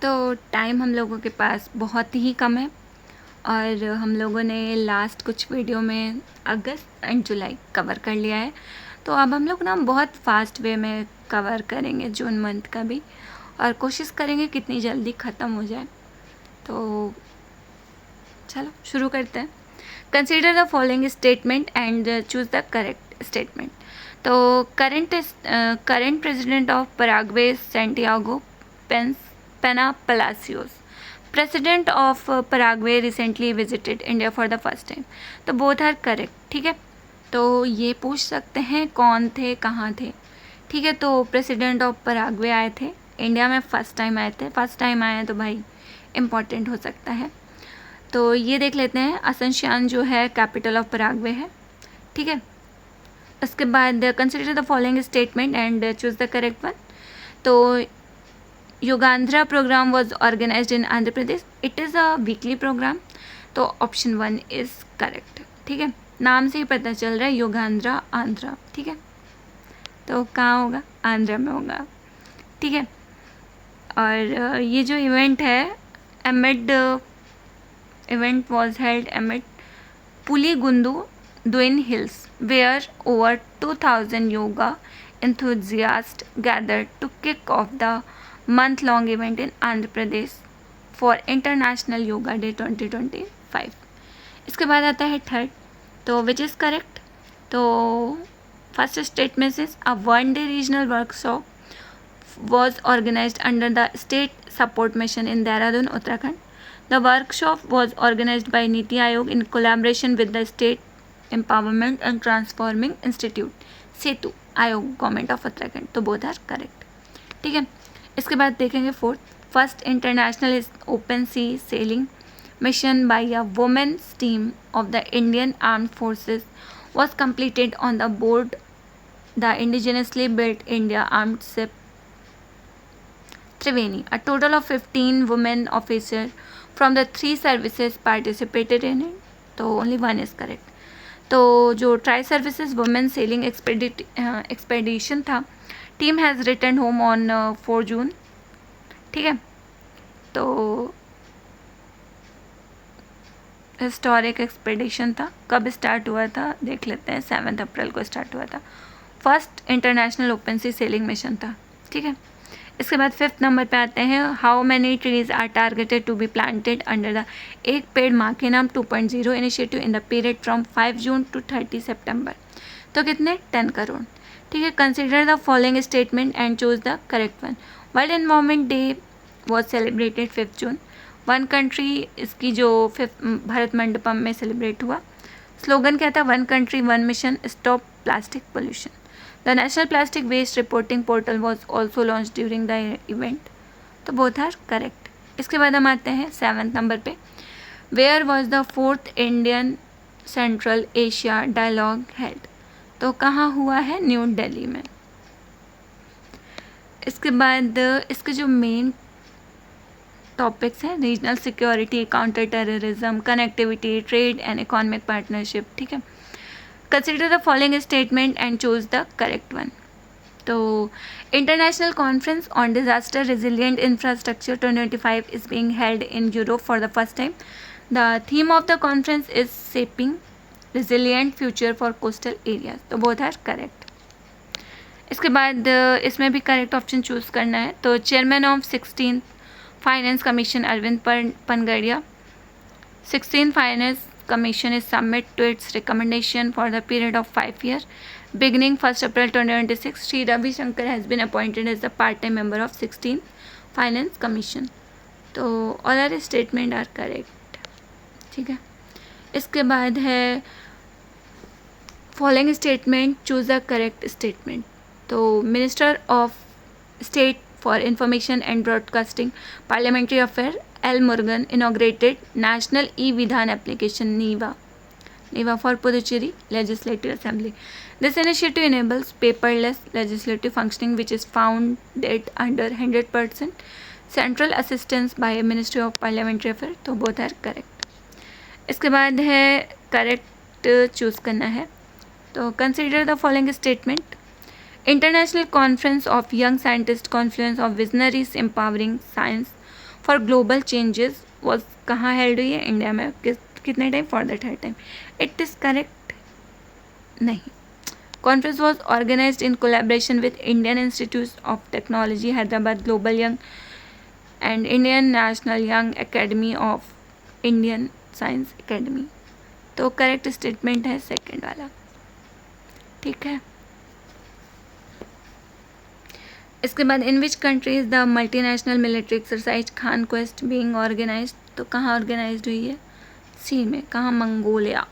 तो टाइम हम लोगों के पास बहुत ही कम है और हम लोगों ने लास्ट कुछ वीडियो में अगस्त एंड जुलाई कवर कर लिया है। तो अब हम लोग ना बहुत फास्ट वे में कवर करेंगे जून मंथ का भी, और कोशिश करेंगे कितनी जल्दी ख़त्म हो जाए। तो चलो शुरू करते हैं। Consider the following statement and choose the correct statement. तो current president of Paraguay Santiago Peña Palacios, president of Paraguay recently visited India for the first time. तो बोथ आर करेक्ट, ठीक है। तो ये पूछ सकते हैं कौन थे, कहाँ थे, ठीक है। तो प्रेसिडेंट ऑफ पराग्वे आए थे, इंडिया में फ़र्स्ट टाइम आए थे। फर्स्ट टाइम आए हैं तो भाई इम्पॉर्टेंट हो सकता है। तो ये देख लेते हैं, असनशान जो है कैपिटल ऑफ पराग्वे है, ठीक है। उसके बाद consider the following statement and choose the correct one. तो Yugandhra programme was organised in Andhra Pradesh, it is a weekly programme. तो ऑप्शन 1 इज़ करेक्ट, ठीक है। नाम से ही पता चल रहा है युगांध्रा आंध्रा, ठीक है। तो कहाँ होगा? आंध्रा में होगा, ठीक है। और ये जो इवेंट है एमिड event was held amid Puligundu Twin Hills, where over 2,000 yoga enthusiasts gathered to kick off the month-long event in Andhra Pradesh for International Yoga Day 2025. इसके बाद आता है थर्ड, तो विच इज़ करेक्ट। तो first statement is a one day regional workshop was organized under the state support mission in Dehradun, Uttarakhand. The workshop was organized by Niti Aayog in collaboration with the State Empowerment and Transforming Institute, सेतु आयोग, government of Uttarakhand. तो both are correct, ठीक है। इसके बाद देखेंगे fourth, first international open sea sailing mission by a women's team of the Indian armed forces was completed on the board the indigenously built India armed ship Triveni. A total of 15 women officers from the 3 services participated in it. तो only one is correct. तो जो tri services women sailing expedition था, team has return home on 4 June, ठीक है। तो historic expedition था, कब start हुआ था देख लेते हैं, 7 अप्रैल को स्टार्ट हुआ था। First international open sea sailing mission था, ठीक है। इसके बाद फिफ्थ नंबर पे आते हैं, how many trees are targeted to be planted under the Ek Ped Maa Ke Naam 2.0 initiative in the period from 5 June to 30 September. तो कितने? 10 करोड़, ठीक है। Consider the following statement and choose the correct one. World environment day was celebrated 5 June. One country, इसकी जो 5 भारत मंडपम में celebrate हुआ। Slogan क्या था? One country one mission, stop plastic pollution. The National Plastic Waste Reporting Portal was also launched during the event. तो both are correct. इसके बाद हम आते हैं 7th नंबर पे, Where was the 4th Indian Central Asia Dialogue held? तो कहाँ हुआ है? न्यू दिल्ली में। इसके बाद इसके जो मेन टॉपिक्स हैं, regional security, counter terrorism, connectivity, trade and economic partnership, ठीक है। Consider the following statement and choose the correct one. तो International Conference on Disaster Resilient Infrastructure 2025 is being held in Europe for the first time. The theme of the conference is Shaping Resilient Future for Coastal Areas. तो both are correct. इसके बाद इसमें भी correct option choose करना है। तो chairman of 16th finance commission Arvind Panagariya, 16th finance Commission is submit to its recommendation for the period of 5 years beginning 1st April 2026. Sri Ravi Shankar has been appointed as the part-time member of 16th Finance Commission. तो all our statement are correct, ठीक है। इसके बाद है following statement, choose the correct statement. तो Minister of State for Information and Broadcasting Parliamentary Affairs L. Murugan inaugurated National E-Vidhan application NEVA for Puducherry Legislative Assembly. This initiative enables paperless legislative functioning which is founded under 100% central assistance by Ministry of Parliamentary Affairs. तो both are correct. इसके बाद है correct choose करना है। तो consider the following statement. International Conference of Young Scientists Confluence of Visionaries Empowering Science for global changes was कहाँ held हुई है? इंडिया में। कितने time? For the third time. It is correct? नहीं। Conference was organised in collaboration with Indian Institute of Technology Hyderabad, global young and Indian national young academy of Indian science academy. तो correct statement है second वाला। ठीक है। इसके बाद in which countries the multinational military exercise Khaan quest being organised? तो कहाँ organised हुई है? सी में। कहाँ? Mongolia.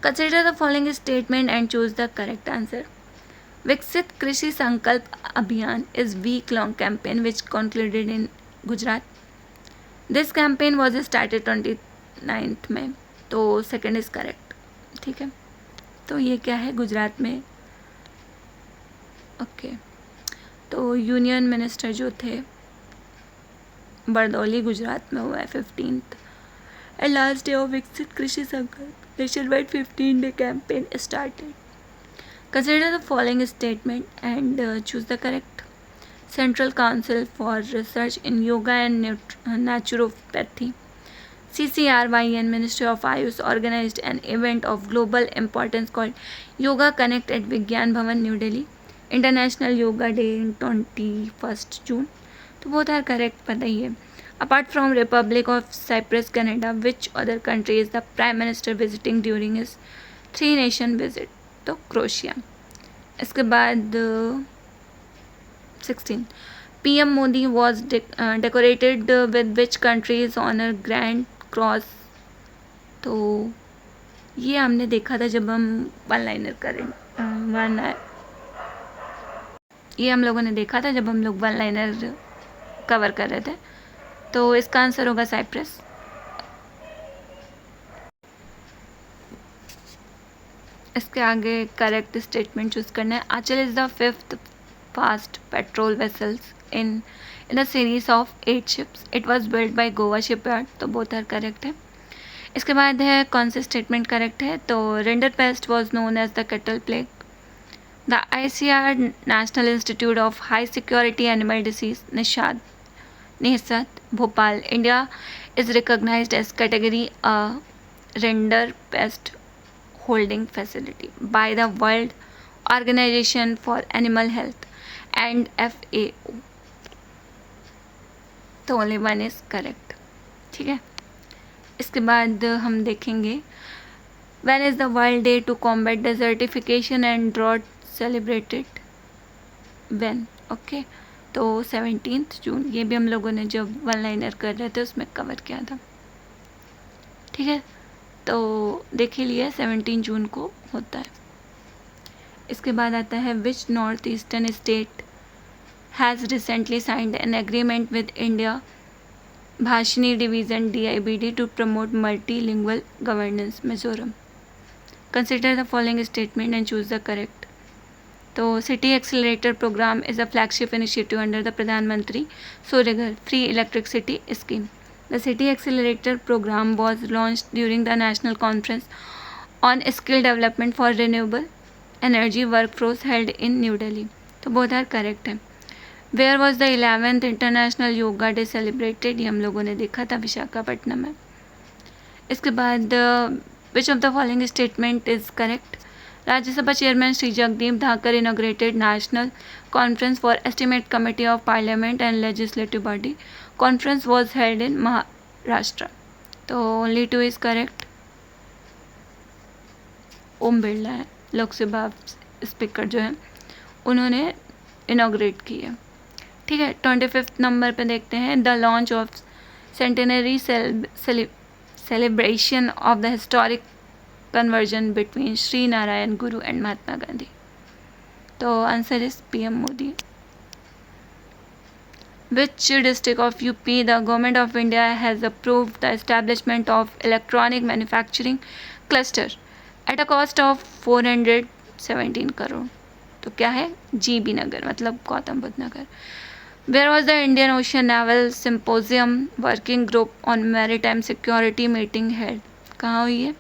Consider the following statement and choose the correct answer. विकसित कृषि संकल्प अभियान is weak long campaign which concluded in Gujarat. This campaign was started 29 में। तो सेकेंड इज करेक्ट। ठीक है। तो ये क्या है? गुजरात में। ओके। तो यूनियन मिनिस्टर जो थे बरदौली, गुजरात में हुआ है 15th and last day of विकसित कृषि संकल्प nation wide 15-day campaign started. Consider the following statement and choose the correct. Central council for research in yoga and naturopathy CCRYN Ministry of Ayush organized an event of global importance called Yoga Connect at Vigyan Bhavan, New Delhi. International Yoga Day in 21st June. तो both are correct, पता ही है। Apart from Republic of Cyprus, Canada, which other country is the Prime Minister visiting during his 3-nation visit? तो crochet. इसके बाद 16 PM Modi was decorated with which country's honor Grand Cross? तो ये हमने देखा था जब हम वन लाइनर करें ये हम लोगों ने देखा था जब हम लोग वन लाइनर कवर कर रहे थे। तो इसका आंसर होगा साइप्रस। इसके आगे करेक्ट स्टेटमेंट चूज करना है। Aanchal is the 5th fast petrol vessels in a series of 8 ships. It was built by Goa shipyard. तो both are correct है। इसके बाद है कौन से स्टेटमेंट करेक्ट है? तो rinderpest was known as the cattle plague. The ICAR National Institute of High Security Animal Disease NIHSAD Bhopal, India is recognized as category A rinderpest holding facility by the World Organization for Animal Health and FAO. तो only one is correct. ठीक है। इसके बाद हम देखेंगे when is the world day to combat desertification and drought celebrated? When? Okay. तो 17 जून। ये भी हम लोगों ने जब वन लाइनर कर रहे थे उसमें कवर किया था। ठीक है। तो देख ही लिया 17 जून को होता है। इसके बाद आता है which north eastern state has recently signed an agreement with India Bhashini division DIBD to promote multilingual governance? Mizoram. Consider the following statement and choose the correct. तो city accelerator programme is a flagship initiative under the Pradhanmantri Suryaghar free electricity scheme. The city accelerator programme was launched during the national conference on skill development for renewable energy workforce held in New Delhi. तो both are correct है। Where was the 11th international yoga day celebrated? ये हम लोगों ने देखा था विशाखापट्टनम में। इसके बाद which of the following statement is correct? Rajya Sabha chairman Shri Jagdeep Dhankhar inaugurated national conference for estimate committee of parliament and legislative body. Conference was held in Maharashtra. तो only 2 is correct. Om Birla है लोकसभा स्पीकर जो है, उन्होंने इनॉग्रेट की है। ठीक है। 25th नंबर पे देखते हैं the launch of centenary celebration of the historic conversion between Shri Narayan Guru and Mahatma Gandhi. तो answer is PM Modi. Which district of UP the government of India has approved the establishment of electronic manufacturing cluster at a cost of 417 crore? तो क्या है? GB नगर, मतलब गौतम बुद्ध नगर। Where was the Indian Ocean Naval Symposium Working Group on Maritime Security meeting held? कहाँ हुई है?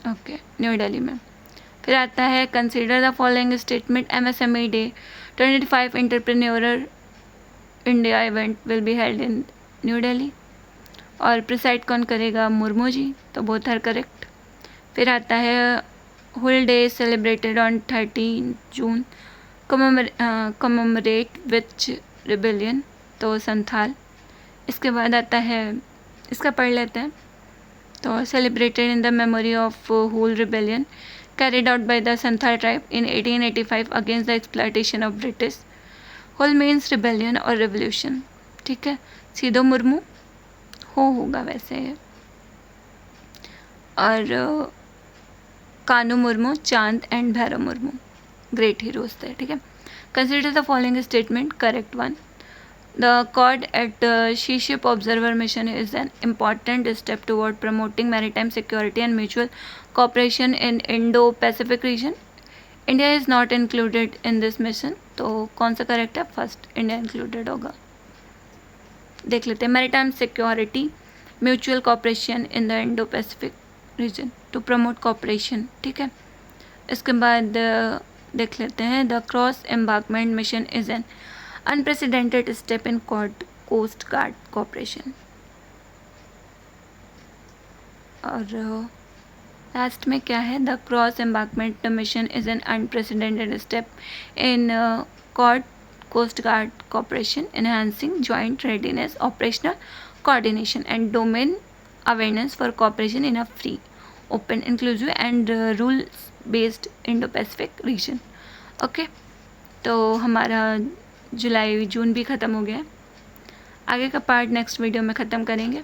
Okay, new Delhi में। फिर आता है consider the following statement. MSME day 25 entrepreneurial India event will be held in New Delhi. और प्रिसाइड कौन करेगा? मुर्मू जी, तो बोथ आर करेक्ट। फिर आता है Hul day celebrated on 13 June, commemorate which rebellion, तो संथाल। इसके बाद आता है, इसका पढ़ लेते हैं, तो celebrated in the memory of Hul rebellion carried out by the Santhal tribe in 1885 against the exploitation of British। Hul means rebellion और रेवोल्यूशन, ठीक है। सीधो मुर्मू होगा वैसे। और कानू मुर्मू, चांद and Bhairav Murmu great heroes थे, ठीक है। Consider the following statement, correct one. The Accord at Sea-Ship Observer Mission is an important step toward promoting maritime security and mutual cooperation in Indo-Pacific region. India is not included in this mission, तो कौन सा correct है? First, India included होगा। देख लेते हैं, maritime security, mutual cooperation in the Indo Pacific region to promote cooperation, ठीक है। इसके बाद देख लेते हैं, the cross embarkment mission is an unprecedented step in coast guard cooperation। और लास्ट में क्या है? The cross embarkment mission is an unprecedented step in coast guard cooperation, enhancing joint readiness, operational coordination and domain awareness for cooperation in a free, open, inclusive and rules based Indo-Pacific region। Okay, तो हमारा जुलाई जून भी ख़त्म हो गया। आगे का part next video में ख़त्म करेंगे।